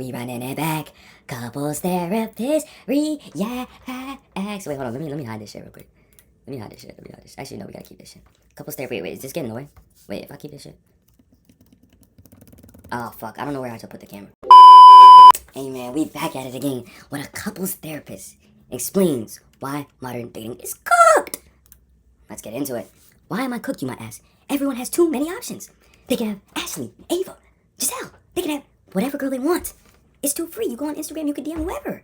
We running it back. Couples therapist reacts. Wait, hold on. Let me hide this shit real quick. Let me hide this shit. Actually, no, we gotta keep this shit. Couples therapy. Wait, is this getting in the way? Wait, if I keep this shit. Oh fuck! I don't know where I should put the camera. Hey man, we back at it again. When a couples therapist explains why modern dating is cooked. Let's get into it. Why am I cooked, you might ask? Everyone has too many options. They can have Ashley, Ava, Giselle. They can have whatever girl they want. It's too free. You go on Instagram, you can DM whoever.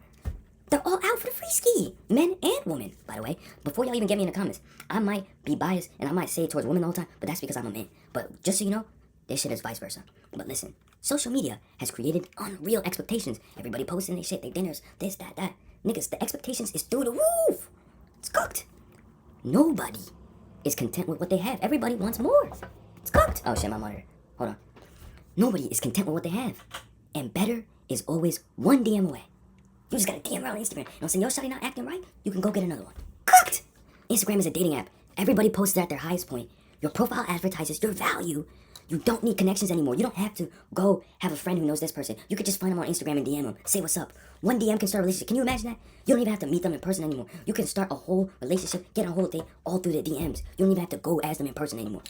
They're all out for the free ski. Men and women, by the way. Before y'all even get me in the comments, I might be biased and I might say it towards women all the time, but that's because I'm a man. But just so you know, this shit is vice versa. But listen, social media has created unreal expectations. Everybody posting their shit, their dinners, this, that. Niggas, the expectations is through the roof. It's cooked. Nobody is content with what they have. Everybody wants more. It's cooked. Oh shit, my monitor. Hold on. Nobody is content with what they have. And better is always one DM away. You just gotta DM her on Instagram. You know what I'm saying? Yo, shawty not acting right? You can go get another one. Cooked! Instagram is a dating app. Everybody posts it at their highest point. Your profile advertises your value. You don't need connections anymore. You don't have to go have a friend who knows this person. You could just find them on Instagram and DM them. Say what's up. One DM can start a relationship. Can you imagine that? You don't even have to meet them in person anymore. You can start a whole relationship, get a whole date, all through the DMs. You don't even have to go ask them in person anymore.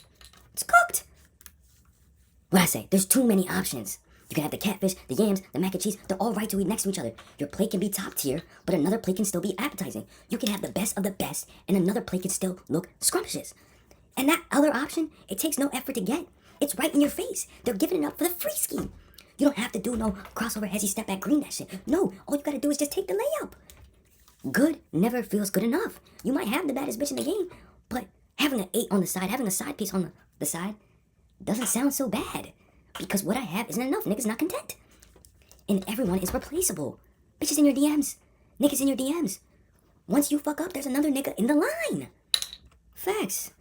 It's cooked! What I say? There's too many options. You can have the catfish, the yams, the mac and cheese. They're all right to eat next to each other. Your plate can be top tier, but another plate can still be appetizing. You can have the best of the best, and another plate can still look scrumptious. And that other option, it takes no effort to get. It's right in your face. They're giving it up for the free ski. You don't have to do no crossover hezzy step back green that shit. No, all you gotta do is just take the layup. Good never feels good enough. You might have the baddest bitch in the game, but having an 8 on the side, having a side piece on the side, doesn't sound so bad. Because what I have isn't enough. Niggas not content. And everyone is replaceable. Bitches in your DMs. Niggas in your DMs. Once you fuck up, there's another nigga in the line. Facts.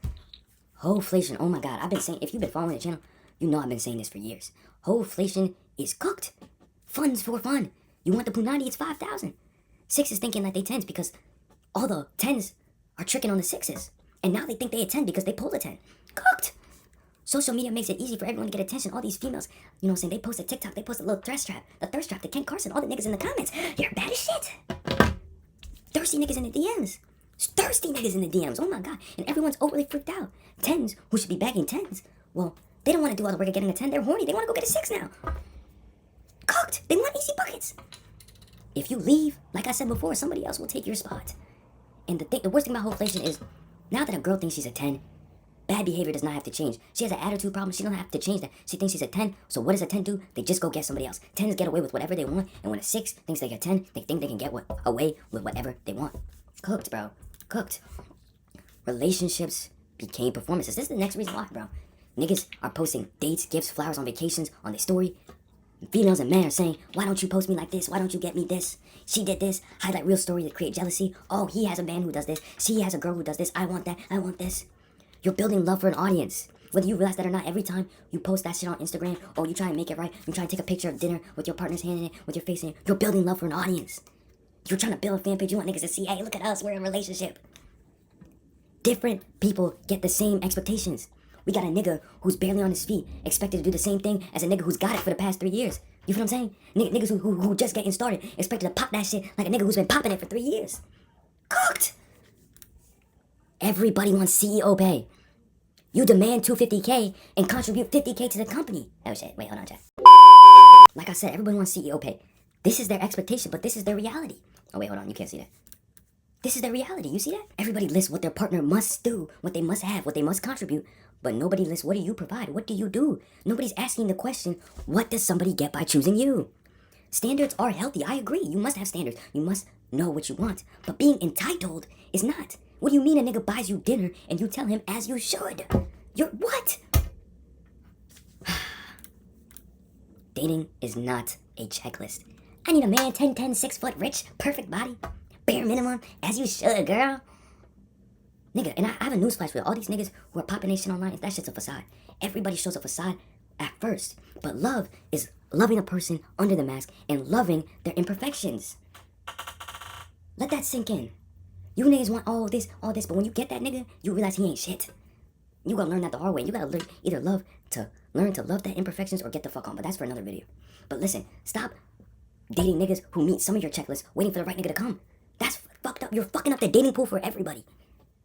Hoflation. Oh my god. I've been saying, if you've been following the channel, you know I've been saying this for years. Hoflation is cooked. Fun's for fun. You want the Punani, it's 5,000. Sixes thinking like they 10s because all the 10s are tricking on the 6s. And now they think they a 10 because they pulled a 10. Cooked. Social media makes it easy for everyone to get attention. All these females, you know what I'm saying? They post a TikTok, they post a little thirst trap. The thirst trap to Ken Carson, all the niggas in the comments. You're bad as shit. Thirsty niggas in the DMs. Thirsty niggas in the DMs. Oh my god. And everyone's overly freaked out. 10s, who should be bagging 10s. Well, they don't want to do all the work of getting a 10. They're horny. They want to go get a 6 now. Cooked. They want easy buckets. If you leave, like I said before, somebody else will take your spot. And the worst thing about Hoflation is, now that a girl thinks she's a 10, bad behavior does not have to change. She has an attitude problem. She don't have to change that. She thinks she's a 10. So what does a 10 do? They just go get somebody else. 10s get away with whatever they want. And when a 6 thinks they get 10, they think they can get away with whatever they want. Cooked, bro. Cooked. Relationships became performances. This is the next reason why, bro. Niggas are posting dates, gifts, flowers on vacations on their story. Females and men are saying, why don't you post me like this? Why don't you get me this? She did this. Highlight real story to create jealousy. Oh, he has a man who does this. She has a girl who does this. I want that. I want this. You're building love for an audience. Whether you realize that or not, every time you post that shit on Instagram, or you try and make it right, you try and take a picture of dinner with your partner's hand in it, with your face in it, you're building love for an audience. You're trying to build a fan page. You want niggas to see, hey, look at us, we're in a relationship. Different people get the same expectations. We got a nigga who's barely on his feet, expected to do the same thing as a nigga who's got it for the past 3 years. You feel what I'm saying? Niggas who just getting started, expected to pop that shit like a nigga who's been popping it for 3 years. Cooked! Everybody wants CEO pay. You demand $250K and contribute $50K to the company. Oh shit, wait, hold on, Jack. Like I said, everybody wants CEO pay. This is their expectation, but this is their reality. Oh wait, hold on, you can't see that. This is their reality, you see that? Everybody lists what their partner must do, what they must have, what they must contribute, but nobody lists what do you provide, what do you do? Nobody's asking the question, what does somebody get by choosing you? Standards are healthy, I agree, you must have standards, you must know what you want, but being entitled is not. What do you mean a nigga buys you dinner and you tell him as you should? You're what? Dating is not a checklist. I need a man 10'10", 6 foot, rich, perfect body. Bare minimum, as you should, girl. Nigga, and I have a newsflash for you. All these niggas who are popping their shit online, that shit's a facade. Everybody shows a facade at first. But love is loving a person under the mask and loving their imperfections. Let that sink in. You niggas want all this, but when you get that nigga, you realize he ain't shit. You gotta learn that the hard way. You gotta learn to love that imperfections or get the fuck on. But that's for another video. But listen, stop dating niggas who meet some of your checklists, waiting for the right nigga to come. That's fucked up. You're fucking up the dating pool for everybody.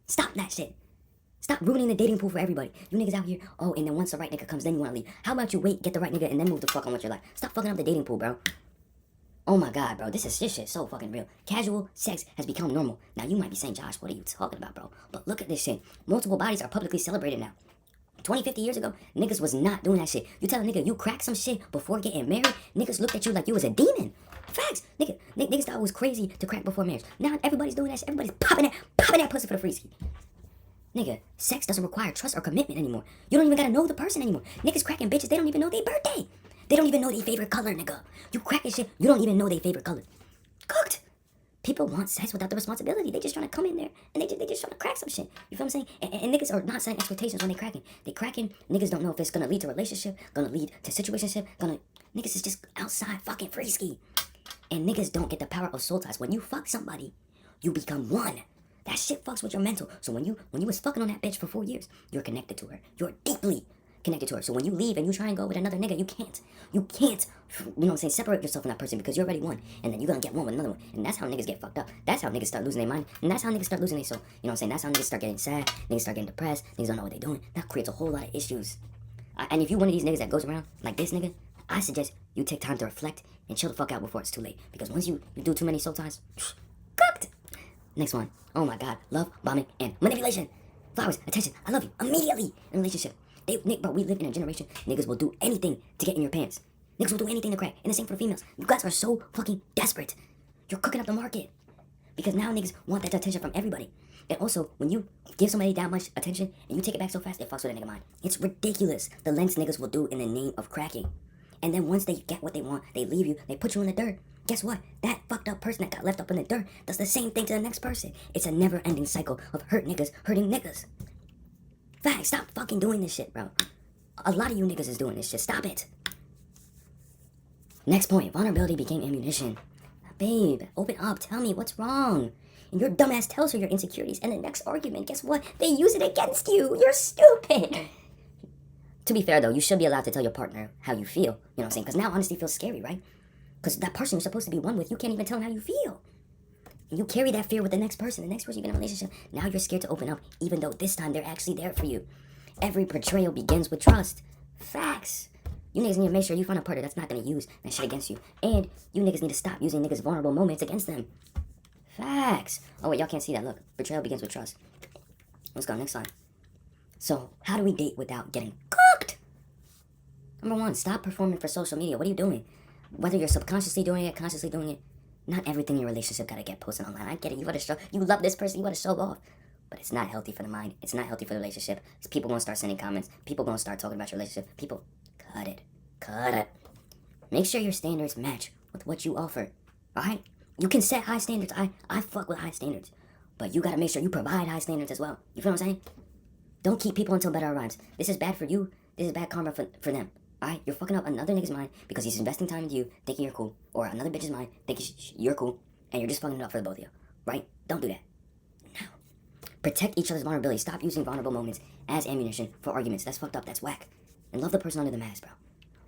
Stop that shit. Stop ruining the dating pool for everybody. You niggas out here, oh, and then once the right nigga comes, then you want to leave. How about you wait, get the right nigga, and then move the fuck on with your life? Stop fucking up the dating pool, bro. Oh my god, bro, this shit so fucking real. Casual sex has become normal. Now you might be saying, Josh, what are you talking about, bro? But look at this shit. Multiple bodies are publicly celebrated now. 20, 50 years ago, niggas was not doing that shit. You tell a nigga you crack some shit before getting married, niggas looked at you like you was a demon. Facts. Niggas thought it was crazy to crack before marriage. Now everybody's doing that shit. Everybody's popping that pussy for the free ski. Nigga, sex doesn't require trust or commitment anymore. You don't even gotta know the person anymore. Niggas cracking bitches, they don't even know their birthday. They don't even know their favorite color, nigga. You cracking shit, you don't even know their favorite color. Cooked. People want sex without the responsibility. They just trying to come in there and they just trying to crack some shit. You feel what I'm saying? And niggas are not setting expectations when they cracking. They cracking. Niggas don't know if it's gonna lead to a relationship, gonna lead to situationship, niggas is just outside fucking free ski. And niggas don't get the power of soul ties. When you fuck somebody, you become one. That shit fucks with your mental. So when you was fucking on that bitch for 4 years, you're connected to her. You're deeply connected to her. So when you leave and you try and go with another nigga, you can't, you know what I'm saying, separate yourself from that person because you're already one. And then you're gonna get one with another one. And that's how niggas get fucked up. That's how niggas start losing their mind. And that's how niggas start losing their soul. You know what I'm saying? That's how niggas start getting sad. Niggas start getting depressed. Niggas don't know what they're doing. That creates a whole lot of issues. And if you're one of these niggas that goes around like this nigga, I suggest you take time to reflect and chill the fuck out before it's too late. Because once you do too many soul ties, cooked. Next one. Oh my god. Love, bombing, and manipulation. Flowers, attention, I love you. Immediately in a relationship. Bro, we live in a generation. Niggas will do anything to get in your pants. Niggas will do anything to crack. And the same for the females. You guys are so fucking desperate. You're cooking up the market. Because now niggas want that attention from everybody. And also, when you give somebody that much attention and you take it back so fast, it fucks with a nigga mind. It's ridiculous the lengths niggas will do in the name of cracking. And then once they get what they want, they leave you, they put you in the dirt. Guess what? That fucked up person that got left up in the dirt does the same thing to the next person. It's a never-ending cycle of hurt niggas hurting niggas. Facts, stop fucking doing this shit, bro. A lot of you niggas is doing this shit. Stop it. Next point. Vulnerability became ammunition. Babe, open up. Tell me what's wrong. And your dumbass tells her your insecurities. And the next argument, guess what? They use it against you. You're stupid. To be fair, though, you should be allowed to tell your partner how you feel. You know what I'm saying? Because now honesty feels scary, right? Because that person you're supposed to be one with, you can't even tell them how you feel. And you carry that fear with the next person. The next person you get in a relationship, now you're scared to open up, even though this time they're actually there for you. Every betrayal begins with trust. Facts. You niggas need to make sure you find a partner that's not going to use that shit against you. And you niggas need to stop using niggas' vulnerable moments against them. Facts. Oh, wait, y'all can't see that. Look, betrayal begins with trust. Let's go, next slide. So, how do we date without getting cooked? Number one, stop performing for social media. What are you doing? Whether you're subconsciously doing it, consciously doing it, not everything in your relationship gotta get posted online. I get it. You gotta show, you love this person, you gotta show off. But it's not healthy for the mind. It's not healthy for the relationship. People gonna start sending comments. People gonna start talking about your relationship. People, cut it. Cut it. Make sure your standards match with what you offer. Alright? You can set high standards. I fuck with high standards. But you gotta make sure you provide high standards as well. You feel what I'm saying? Don't keep people until better arrives. This is bad for you. This is bad karma for them. Alright? You're fucking up another nigga's mind because he's investing time into you, thinking you're cool. Or another bitch's mind, thinking you're cool. And you're just fucking it up for the both of you. Right? Don't do that. No. Protect each other's vulnerability. Stop using vulnerable moments as ammunition for arguments. That's fucked up. That's whack. And love the person under the mask, bro.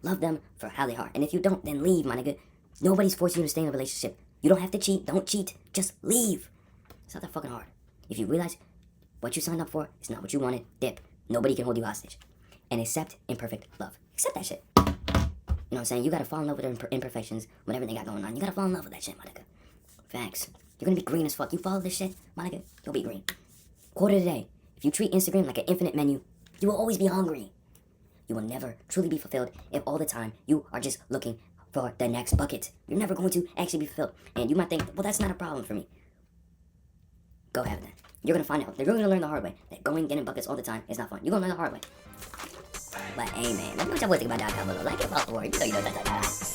Love them for how they are. And if you don't, then leave, my nigga. Nobody's forcing you to stay in a relationship. You don't have to cheat. Don't cheat. Just leave. It's not that fucking hard. If you realize what you signed up for is not what you wanted, dip. Nobody can hold you hostage. And accept imperfect love. Accept that shit. You know what I'm saying? You gotta fall in love with their imperfections, whatever they got going on. You gotta fall in love with that shit, my nigga. Facts. You're gonna be green as fuck. You follow this shit, my nigga, you'll be green. Quote of the day. If you treat Instagram like an infinite menu, you will always be hungry. You will never truly be fulfilled if all the time you are just looking for the next bucket. You're never going to actually be fulfilled. And you might think, well, that's not a problem for me. Go have that. You're gonna find out. You're gonna learn the hard way that getting buckets all the time is not fun. You're gonna learn the hard way. But hey, man, let me know what y'all think about that down below. Like it, follow, you know that.